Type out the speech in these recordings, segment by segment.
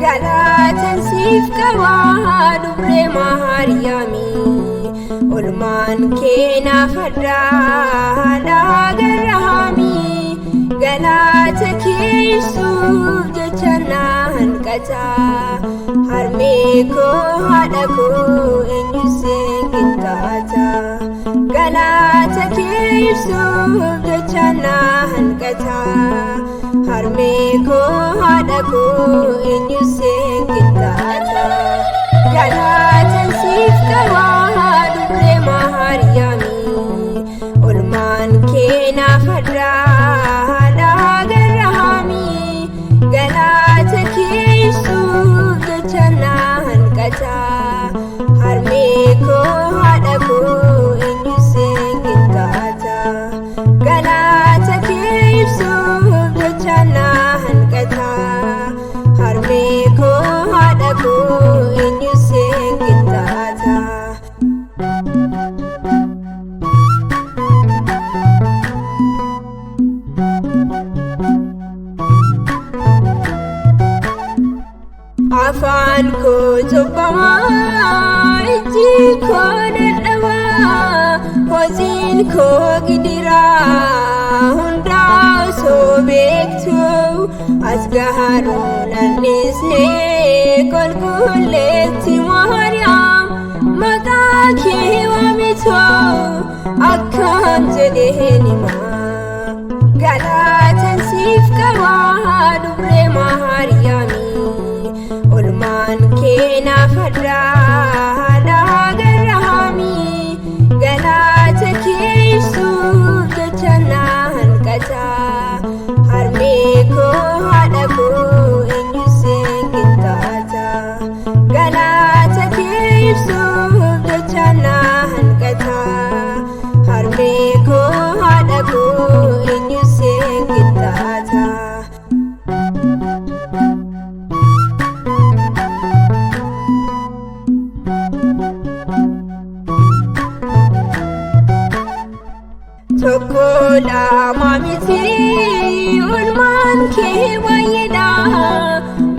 Galatan siif qaba dubree Maariyaamii, olmaan kee naaf addaa dhagaraamii. Galata kee ibsuuf jecha na hanqata, harmee koo haadha koo eenyu siin qixxaata. Galata kee ibsuuf jecha na hanqata, harmee koo haadha koo eenyu siin qixxaata. Galatan siif qaba dubree Maariyaamii, olmaan kee naaf addaa dhagaraamii. Galata kee ibsuuf jecha na hanqata, harmee koo haadha koo eenyu siin qixxaata. Galata kee ibsuuf jecha na hanqata, harmee koo haadha koo eenyu siin qixxaata. Afaan koo cubbamaa, ijji koo dadhabaa, hojiin koo gidiraa, hundaa osoo beektuu as gahaadhuun anniisnee qulqulleetti Maariyaam. Maqaa kee waamitoo akkam jedheen himaa. Galatan siif qaba dubree Maariyaamii, olmaan kee naaf addaa dhagaraamii. Galata kee ibsuuf jecha na hanqata, harmee koo haadha koo eenyu siin qixxaata. Galata kee ibsuuf jecha na hanqata, harmee koo haadha koo eenyu siin qixxaata. Tokko lama miti olmaan kee baay'eedha,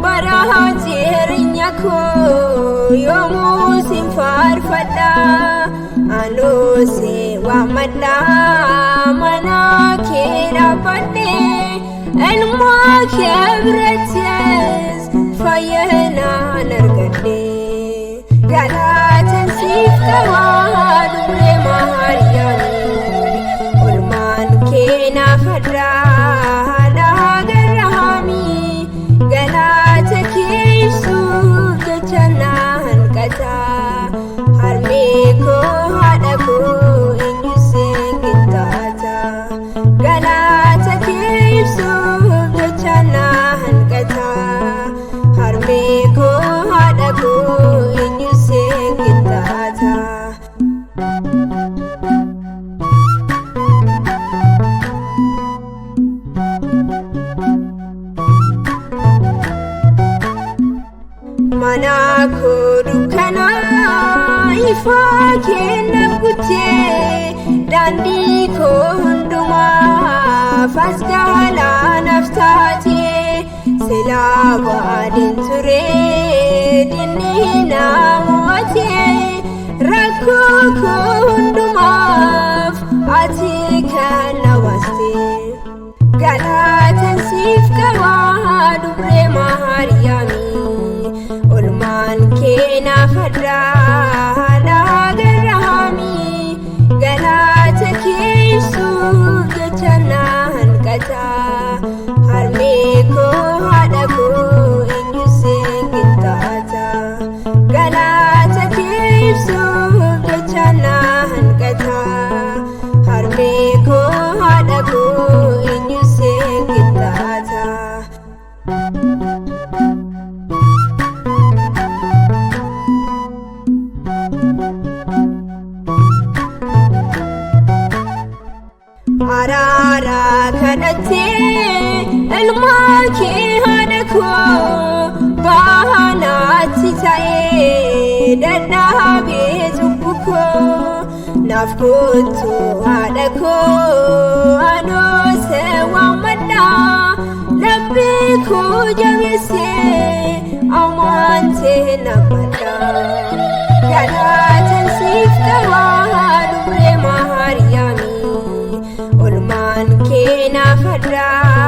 bara jireenya koo yoomuu siin faarfadha. Anoo si waammadha mana kee dhaabbadhee, ilmaa kee birattis fayyinaan argadhee. Galatan siif qaba dubree Maariyaamii, olmaan kee naaf addaa dhagaraamii. Galata kee ibsuuf jecha na hanqata, harmee koo haadha koo eenyu siin qixxaata. Galata kee ibsuuf jecha na hanqata, harmee koo haadha koo eenyu siin qixxaata. Mana koo dukkanaa ifaa kee naaf guutee, daandii koo hundumaaf as gaalaa naaf taatee. Silaa baadeen turee diinni na mo'atee, rakkoo koo hundumaaf ati kan na baastee. Galatan siif qaba dubree Maariyaamii, olmaan kee naaf addaa dhagaraamii. Galata kee ibsuuf jecha na hanqata, harmee koo haadha koo eenyu siin qixxaata. Galata kee ibsuuf jecha na hanqata, harmee koo haadha koo eenyu siin qixxaata. الماكي هنكو باناتي تاي دنا بيزبكو نافكوتو هنكو أنو سوا منا لبيكو جمسي أمانتي نمنا كانا تنسيف كوان بلي مهاريامي أولمان كينا فدرا